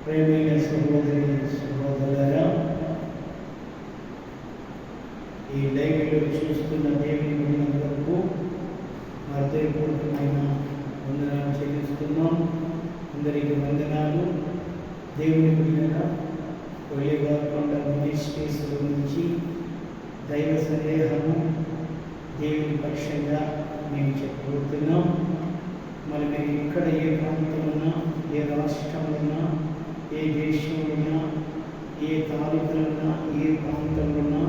ప్రేమైన సహోదరి సహోదరులారా, ఈ లైవ్లో చూస్తున్న దేవుని బిడ్డలందరికీ హృదయపూర్వకమైన వందనాలు చెల్లిస్తున్నాం. అందరికీ వందనాలు. దేవుని బిడ్డల ఒలిగాకొండ మినిస్ట్రీస్ గురించి దైవ సందేహము దేవుని పక్షంగా మేము చెప్పబోతున్నాం. మరి మీరు ఇక్కడ ఏ ప్రాంతంలో ఉన్నా, ఏ రాష్ట్రంలో ఉన్నా, ఏ దేశంలో ఉన్నా, ఏ తాలూకులో ఉన్నా, ఏ ప్రాంతంలో ఉన్నా,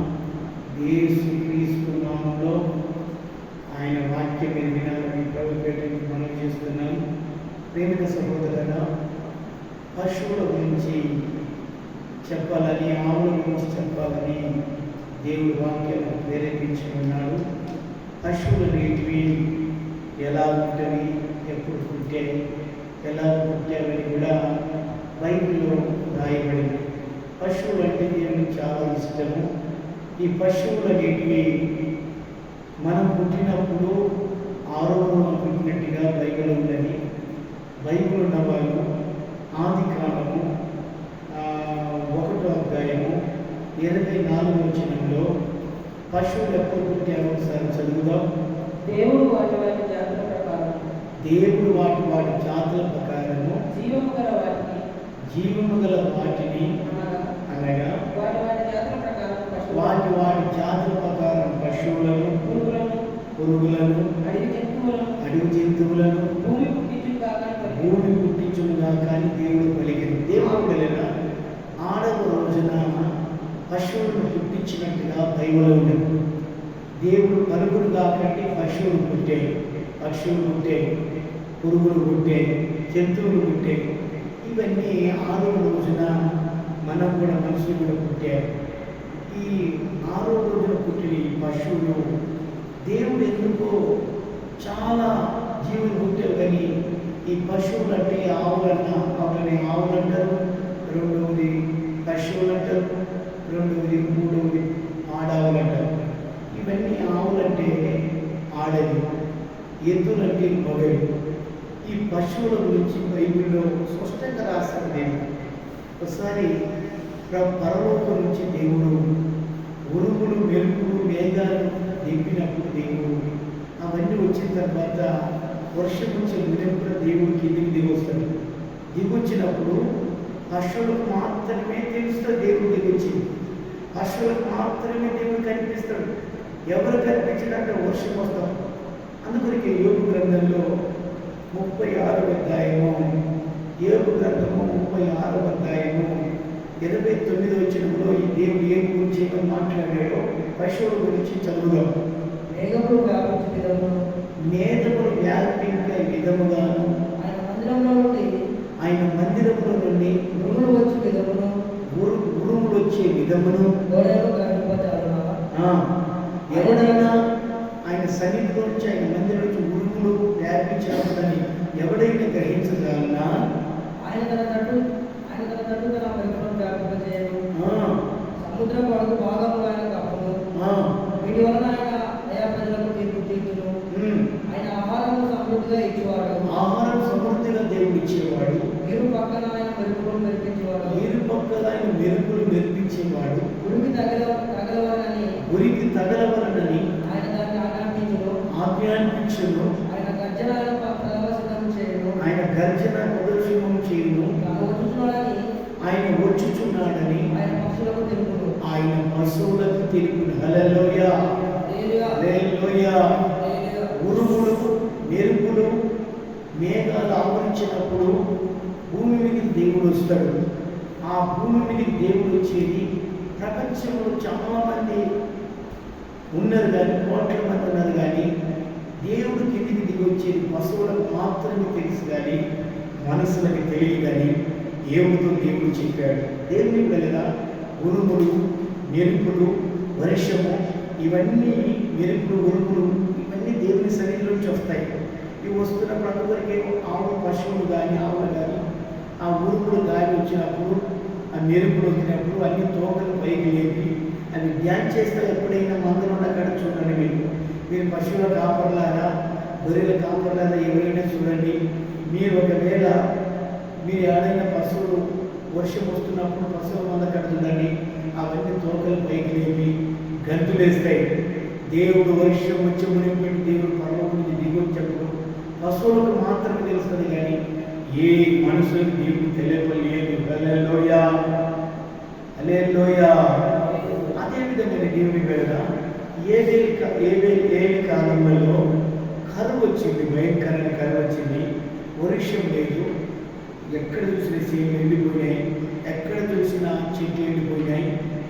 యేసుక్రీస్తు నామములో ఆయన వాక్యం మీరు వినాలని ప్రభుపేటని మనం చేస్తున్నాం. ప్రేమిక సహోదరుల, పశువుల గురించి చెప్పాలని, ఆవుల గురించి చెప్పాలని దేవుడు వాక్యం ప్రేరేపించి ఉన్నాడు. పశువులు నీటివి ఎలా ఉంటాయి, ఎప్పుడు పుట్టాయి, ఎలా పుట్టావని కూడా బైబిల్లో రాయబడింది. పశువులు అంటే దేవునికి చాలా ఇష్టము. ఈ పశువులు అనేటివి మనం పుట్టినప్పుడు ఆరోగ్యం పుట్టినట్టుగా బైబిల్ ఉందని బైబిల్ ఉన్న వాళ్ళు ఆది కాలము 1వ అధ్యాయము 24వ వచనంలో పశువులు ఎప్పుడు పుట్టారో ఒకసారి చదువుదాం. దేవుడు వాటి వాటి జాతుల ప్రకారం జీవము గల వాటిని అనగా వాటి వాటి జాతుల ప్రకారం పశువులను, పురుగులను, అడవి జంతువులను భూమి పుట్టించుగా కానీ దేవుడు పలికింది. దేవుడు వెళ్ళిన ఆడవ రోజున పశువులను పుట్టించినట్టుగా బైబిల్ ఉండదు. దేవుడు పలుకుడు కాబట్టి పశువులు పుట్టాయి, పక్షువులు పుట్టాయి, పురుగులు పుట్టాయి, జంతువులు పుట్టాయి. ఇవన్నీ ఆరవ రోజున మనం కూడా మనుషులు కూడా పుట్టారు. ఈ 6వ రోజున పుట్టిన ఈ పశువులు దేవుడు ఎందుకో చాలా జీవులు పుట్టారు. కానీ ఈ పశువులు అంటే ఆవులన్నా వాళ్ళని ఆవులు అంటారు, రెండవది పశువులు అంటారు, రెండవది మూడవది ఆడావులు అంటారు. ఇవన్నీ ఆవులంటే ఆడవి, ఎద్దులంటే మొగలు. ఈ పశువుల గురించి బైబిల్లో స్పష్టంగా రాస్తాడు దేవుడు. ఒకసారి పరలోకం నుంచి దేవుడు ఉరుములు, మెరుపులు, మేఘాలు దింపినప్పుడు దేవుడు అవన్నీ వచ్చిన తర్వాత వర్షం వచ్చే విధంగా దేవుడు కిందికి దిగొస్తాడు. దిగొచ్చినప్పుడు పశువులకు మాత్రమే తెలుస్తుంది దేవుడు దిగొచ్చింది. పశువులకు మాత్రమే దేవుడు కనిపిస్తాడు. ఎవరు కనిపించినట్టు వర్షం వస్తాం. అందుకొరికి యోగు గ్రంథంలో 36వ అధ్యాయము 36వ అధ్యాయము 29వ వచనంలో ఈ దేవుడు ఏం గురించి మాట్లాడాడో పశువుల గురించి చదువుదాం. మేఘములు వ్యాపించే విధముగాను ఆయన మందిరంలో నుండి ఉరుములు వచ్చే విధమును ఎవడైనా ఆయన సన్నిధిలో నుంచి, ఆయన మందిరం నుంచి ఉరుములు వ్యాపించాలని ఎవడైనా గ్రహించగలనా? సముద్రం వరకు భాగంగా ఆయన కప్పను. వీటి వలన ఆయన అయా ప్రజలకు తీర్పు తీర్చును. ఆయన ఆహారం సమృద్ధిగా ఇచ్చేవాడు. ఆహారం సమృద్ధిగా దేవుడు ఇచ్చేవాడు. ఇరు పక్కన ఆయన మెరుపులు మెరిపించేవాడు. ఉరికి తగలవలనని ఆయన దాన్ని ఆజ్ఞాపించును. ఆయన గర్జన ప్రదర్శనం చేయను. ఆయన వచ్చుచున్నాడని ఆయన పశువులకు తెలుపును. హల్లెలూయా, హల్లెలూయా. ఉరుములు, మెరుపులు, మేఘాలు ఆవరించినప్పుడు భూమి మీదకి దేవుడు వస్తాడు. ఆ భూమి మీదకి దేవుడు వచ్చేది ప్రపంచంలో చాలా మంది ఉన్నారు, కానీ కోట్ల మంది ఉన్నారు. కానీ దేవుడు కిందికి దిగి వచ్చేది పశువులకు మాత్రమే తెలుసు, కానీ మనసులకు తెలియదు. కానీ ఏమిటో దేవుడు చెప్పాడు. దేవుని వెళ్ళగా ఉరుములు, మెరుపులు, వర్షము, ఇవన్నీ మెరుపులు, ఉరుములు ఇవన్నీ దేవుని సన్నిధి నుంచి వస్తాయి. ఇవి వస్తున్నప్పుడు అందరికీ ఆవు పశువులు కానీ ఆవులు కానీ ఆ ఉరుములు గాలి వచ్చినప్పుడు, ఆ మెరుపులు వచ్చినప్పుడు అన్ని తోకలు పైకి లేపి అవి డ్యాన్స్ చేస్తే ఎప్పుడైనా మందులు ఉన్న కాడ చూడండి. మీరు పశువుల కాపర్లారా, గొర్రెల కాపర్లారా ఎవరైనా చూడండి. మీరు ఒకవేళ మీరు ఏడైనా పశువులు వర్షం వస్తున్నప్పుడు పశువుల మంద కడుతుందండి, అవన్నీ తోకలు పైకి లేపి గంతులేస్తాయి. దేవుడు వర్షం వచ్చి మునిపెట్టి దేవుడు పర్లోకం నుంచి దిగి వచ్చినప్పుడు పశువులకు మాత్రమే తెలుస్తుంది, కానీ ఏ మనుషులకు దేవుడు తెలియలేదు. హల్లెలూయా, హల్లెలూయా. అదేవిధంగా దేవుని పేద ఏలి కాలంలో కరువు వచ్చింది, భయంకరమైన కరువు వచ్చింది. వర్షం లేదు, ఎక్కడ చూసిన సీలు ఎండిపోయినాయి, ఎక్కడ చూసిన చెట్లు ఎండిపోయినాయి.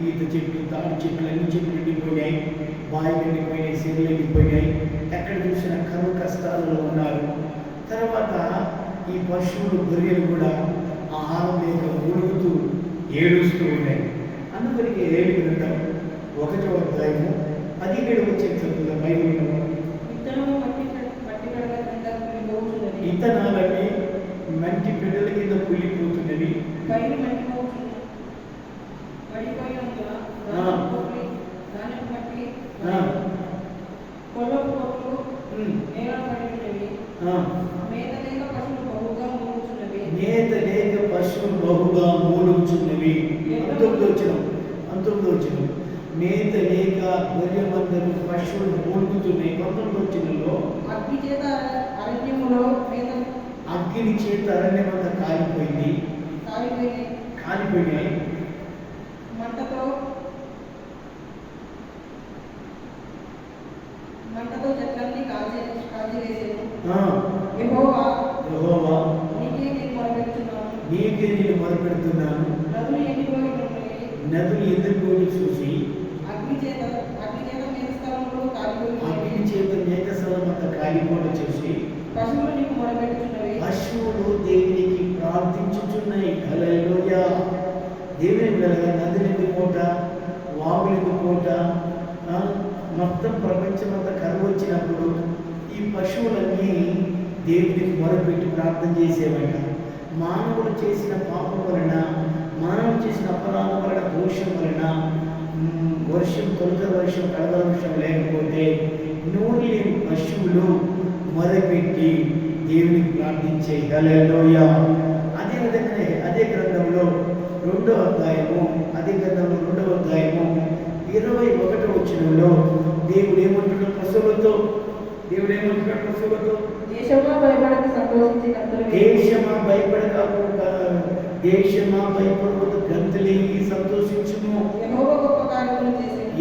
ఈత చెట్లు, తాటి చెట్లు, అన్ని చెట్లు ఎండిపోయినాయి, బాయిలు ఎండిపోయినాయి, సీలు ఎండిపోయినాయి. ఎక్కడ చూసిన కరువు కష్టాలలో ఉన్నారు. తర్వాత ఈ పశువులు, గొర్రెలు కూడా ఆహారం లేక ఉడుగుతూ ఏడుస్తూ ఉన్నాయి. అందుకనికి ఏమి గ్రంథం 1వ అధ్యాయము 17వ వచనం బైబిల్లో ఇత్తనాలన్నీ మంచి బిడ్డల కింద కుళ్ళిపోతున్నవి, మేత లేక పశువులు బహుగా మూలుగుచున్నవి. 19వ వచనం మేత లేక గొర్రె మందలు పశువులు మూలుగుతున్నాయి. 19వ వచనంలో అగ్ని చేత అరణ్యమంతా కాలిపోయినాయి. మంటతో చెట్లన్నీ కాల్చివేసేను. యెహోవా నీకే నేను మొరపెడుతున్నాను. నదులు ఎండిపోయి చూసి అగ్ని చేత మేత స్థలం అంతా కాలిపోవడం చూసి పశువులు నీకు మొరపెడుతున్నవి. పశువులు దేవునికి ప్రార్థించుచున్నాయి. హల్లెలూయా. దేవుని బిడ్డలారా, నదులు ఎండిపోట, వాగులు ఎండిపోట, మొత్తం ప్రపంచమంతా కరువు వచ్చినప్పుడు ఈ పశువులన్నీ దేవునికి మొరపెట్టి ప్రార్థన చేసేవట. మానవులు చేసిన పాపం వలన, మానవులు చేసిన అపరాధం వలన, దోషం వలన వర్షం, తొలకర వర్షం, కడగల వర్షం లేకపోతే నూనె లేని పశువులు మొరపెట్టి దేవునికి ప్రార్థించే. హల్లెలూయా. అదేవిధంగా అదే గ్రంథంలో 2వ అధ్యాయము 21వ వచనంలో దేవుడు ఏమంటున్నాడు పశువులతో? దేశమా భయపడక గంతులేగి సంతోషించుము.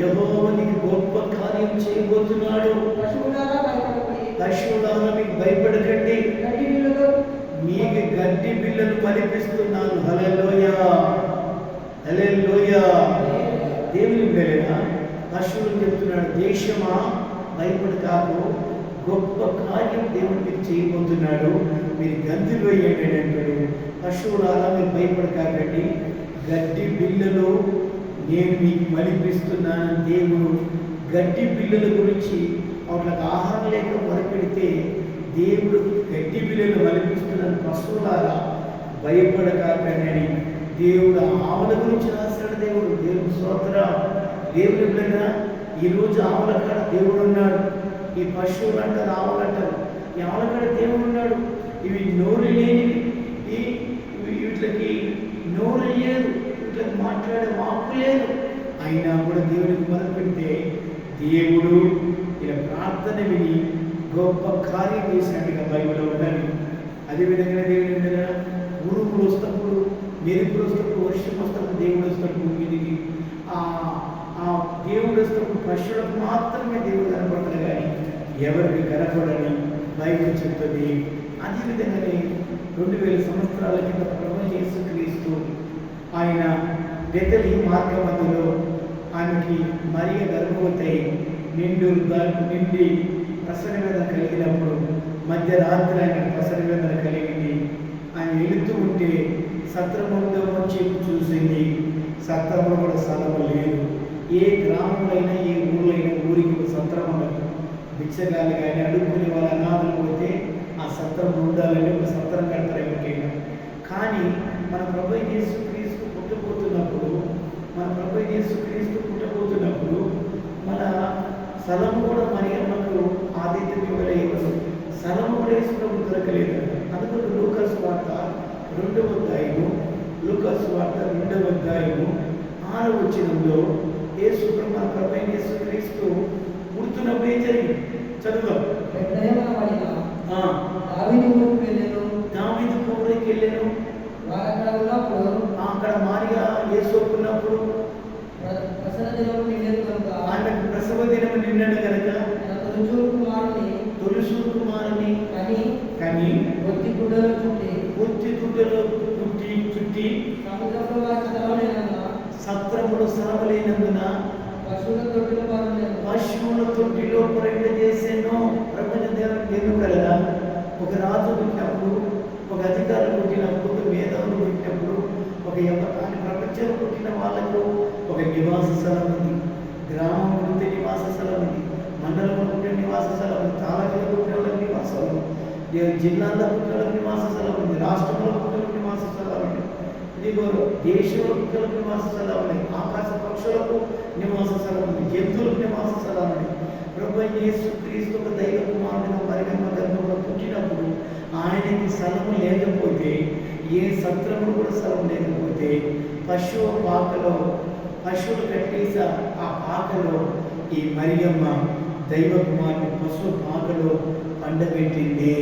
యెహోవా నీకు గొప్ప కార్యం చేయబోతున్నాడు. పశువులారా మీకు భయపడకండి, మీకు గడ్డి బిళ్ళను మలిపిస్తున్నాను. హల్లెలూయా, హల్లెలూయా. దేవుని బిడ్డలారా, పశువులు చెప్తున్నాడు, దేశమా భయపడకాకు, గొప్ప కార్యం దేవుడు మీకు చేయబోతున్నాడు, మీరు గంతులు వేయండి అంటాడు. పశువులారా మీరు భయపడకాకండి, గడ్డి బిళ్ళలు నేను మీకు మలిపిస్తున్నాను. దేవుడు గడ్డి బిళ్ళల గురించి వాళ్ళకి ఆహారం లేక మొరపెడితే దేవుడు గడ్డి బిళ్ళలు మలిపిస్తున్నాను. పశువులారా భయపడకాకండి అని దేవుడు ఆవుల గురించి రాశాడు. దేవుడు స్తోత్రం. దేవుని బిడ్డలారా, ఈరోజు ఆవుల కాడ దేవుడు ఉన్నాడు. ఈ పశువులు అంటారు, ఆవులు అంటారు. ఈ ఆవుల కాడ దేవుడు ఉన్నాడు. ఇవి నోరు లేనివి, వీటికి నోరు లేదు, వీటికి మాట్లాడే వాక్కు లేదు. అయినా కూడా దేవునికి మొదలుపెడితే దేవుడు ఇలా ప్రార్థన విని గొప్ప కార్యం చేసినట్టుగా బైబిల్లో ఉండాలి. అదేవిధంగా దేవుని మీద ఉరుములు వస్తప్పుడు, మెరుపులు వస్తప్పుడు, వర్షం వస్తప్పుడు దేవుడు వస్తప్పుడు మీదికి దేవుడు వస్తప్పుడు పశువులకు మాత్రమే దేవుడు కనపడతాడు, కానీ ఎవరికి కనపడని బైబిల్ చెప్తుంది. అదేవిధంగానే 2000 సంవత్సరాల కింద ప్రభువు యేసుక్రీస్తు ఆయన బెతలీ మార్గ మధ్యలో ఆమెకి మరియ గర్భవతి నిండి ప్రసవ వేదన కలిగినప్పుడు, మధ్యరాత్రి ఆయన ప్రసవ వేదన కలిగింది. ఆయన వెళుతూ ఉంటే సత్రములో వచ్చి చూసింది. సత్రంలో కూడా స్థలం లేదు. ఏ గ్రామంలో ఏ ఊరికి సత్రం ఉండదు. బిచ్చగాళ్ళు కానీ అడుగుకునే వాళ్ళ అనాథలు పోతే ఆ సత్రం ఉండాలని ఒక సత్రం కడతారు ఎవరికైనా. కానీ మన ప్రభువు యేసుక్రీస్తు పుట్టబోతున్నప్పుడు మన స్థలం కూడా మనకు ఆతిథ్యం ఇవ్వలేదు. స్థలము కూడా యేసు ప్రభు దొరకలేదు. అందుకు లూకా సువార్త 2వ అధ్యాయము లూకాసు వార్త 2వ అధ్యాయము 6వ వచనంలో యేసు ప్రభువైన యేసుక్రీస్తు పుడుతున్నప్పుడు ఏం జరిగింది చదువుదాం. దావీదు ఊరికి వెళ్ళాను. అక్కడ మరియా యేసు ఉన్నప్పుడు ఆయనకు ప్రసవ దినము నిండను కనుక తొలుసు కుమారుని కానీ ఒత్తి గుడ్డలో చుట్టి సత్రములు స్థలములైనందున పశువుల తొట్టిలో ప్రకటన చేసాను. ప్రపంచ దేవుడు కలదా ఒక రాజు పుట్టినప్పుడు, ఒక అధికారులు పుట్టినప్పుడు, ఒక మేధావులు పుట్టినప్పుడు, ఒక ప్రపంచంలో పుట్టిన వాళ్ళకు ఒక నివాస స్థలం ఉంది. గ్రామం పుట్టిన నివాస స్థలం ఉంది. మండలంలో పుట్టిన నివాస స్థలం ఉంది. తాలూకాలో పుట్టిన వాళ్ళకి నివాసం ఉంది. జిల్లాల్లో పుట్టిన వాళ్ళకి నివాస స్థలం ఉంది. రాష్ట్రంలో పుట్టిన నివాస స్థలం ఉంది. ఇదిగో దేశంలో పుట్టిన నివాస స్థలం ఉంది. ఆకాశ పక్షులకు నివాస స్థలం ఉంది. జంతువులకు నివాస స్థలం ఉంది. ప్రభువైన యేసుక్రీస్తు ఒక దైవ కుమారుడిగా పరిగణ గర్భంలో పుట్టినప్పుడు ఆయనకి స్థలము లేకపోతే, ఏ సత్రములు కూడా స్థలం లేకపోతే పశువులు కట్టేసి ఆ పాకలో ఈ మరియమ్మ దైవ కుమారుని పశువు పాకలో పండబెట్టింది.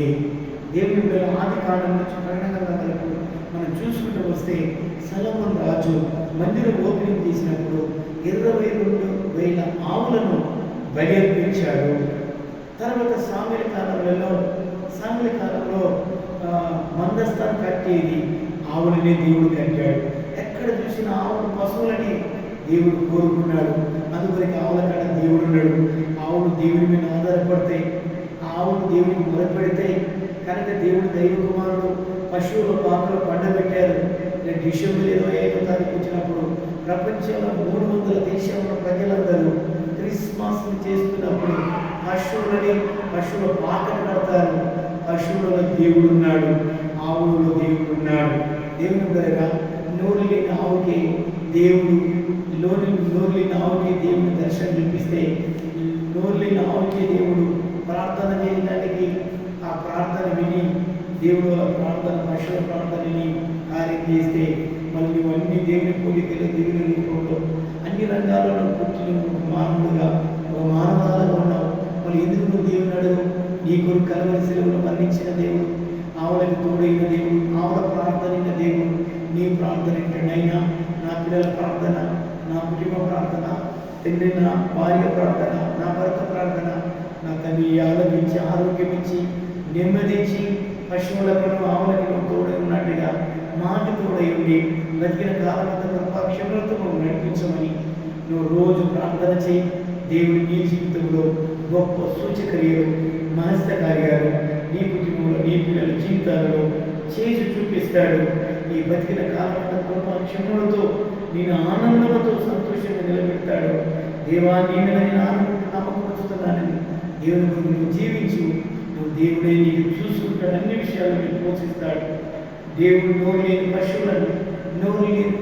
దేవుని ఆది కాలం నుంచి పరిణామాలకు మనం చూసుకుంటూ వస్తే సొలొమోను రాజు మందిరం ఓపెనింగ్ చేసినప్పుడు 22,000 ఆవులను బలి అర్పించాడు. తర్వాత సామెల కాలంలో మందస్థానం కట్టేది ఆవులని దేవుడు కట్టాడు. ఎక్కడ చూసిన ఆవులు పశువులని దేవుడు కోరుకున్నాడు. అందుకొరకు ఆవుల కాడ దేవుడు ఉన్నాడు. ఆవులు దేవుడి మీద ఆధారపడతాయి. ఆవులు దేవుడికి మొదలుపెడతాయి కనుక దేవుడు దైవ కుమారుడు పశువుల పాకలో పండబెట్టారు. డిసెంబర్ 25వ తారీఖు వచ్చినప్పుడు ప్రపంచంలో 300 దేశంలో ప్రజలందరూ క్రిస్మస్ చేస్తున్నప్పుడు పశువుల పాకను కడతారు. పశువులలో దేవుడు ఉన్నాడు, ఆవులలో దేవుడు ఉన్నాడు. దేవుని దగ్గర నోరు లేని ఆవుకి దేవుడు దేవుని దర్శనం చూపిస్తే, నోరు లేని ఆవుకి దేవుడు ప్రార్థన చేయడానికి ఆ ప్రార్థన విని దేవుడు పశువుల ప్రార్థనని కార్యం చేస్తే మళ్ళీ అన్ని దేవుని పోలికలు దేవుని రూపంలో అన్ని రంగాలలో పుట్టిన మానవుడుగా ఒక మానవాలుగా ఉన్నావు. మళ్ళీ ఎందుకు నువ్వు దేవుని అడుగు? నీ కొరకు కలవరి సెలవులు మరణించిన దేవుడు, ఆవులకు తోడైన దేవుడు, ఆవుల ప్రార్థన దేవుడు. నీ ప్రార్థన ఏంటంటైనా నా పిల్లల ప్రార్థన, నా కుటుంబ ప్రార్థన, తండ్రి నా భార్య ప్రార్థన, నా భర్త ప్రార్థన, నా తల్లి ఆలోచించి ఆరోగ్యం ఇచ్చి నెమ్మదించి పశువులకు ఆవులకు తోడై ఉన్నట్టుగా మాకు తోడై ఉండి బతికిన కాలంతో కృపాక్షములతో నువ్వు నడిపించమని నువ్వు రోజు ప్రార్థన చేయి. దేవుడు నీ జీవితంలో గొప్ప సూచక్రియలు, మహస్త కార్యాలు నీ కుటుంబంలో నీ పిల్లల జీవితాలలో చేసి చూపిస్తాడు. ఈ బతికిన కాలంతో కృపాక్షములతో నేను ఆనందంతో సంతోషంగా నిలబెడతాడు. దేవా నేను నమ్మకం వస్తున్నానని దేవుని నువ్వు జీవించు. నువ్వు దేవుడే నీకు చూసుకుంటాడు. అన్ని విషయాలు నీకు పోషిస్తాడు. దేవుడు నోరు లేని పశువులను, నోరు లేని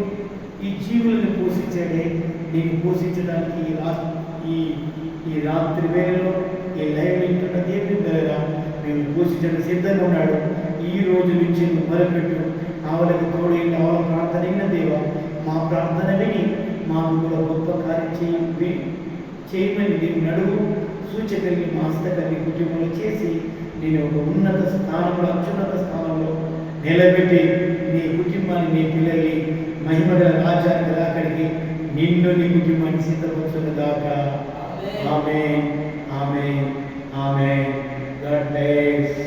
ఈ జీవులను పోషించాడే. నీకు పోషించడానికి ఈ రాత్రి వేళలో ఈ లైవ్ వింటున్న దేవుని దగ్గర మేము పోషించడానికి సిద్ధంగా ఉన్నాడు. ఈ రోజు నుంచి నువ్వు మొదలుపెట్టు. ఆవులకు తోడైన ఆవుల ప్రార్థన అయిన దేవ, మా ప్రార్థన విని మాకు కూడా గొప్ప కార్యం చేయమని నేను నడుగు సూచకల్ని మా హస్తకల్ని కుటుంబంలో చేసి నేను ఒక ఉన్నత స్థానంలో, అత్యున్నత స్థానంలో నిలబెట్టి నీ కుటుంబాన్ని, నీ పిల్లల్ని మహిమగల రాజ్యానికి రాకడికి నిన్ను నీ కుటుంబాన్ని సిద్ధపరచును దాకా. Amen, amen, amen. God bless.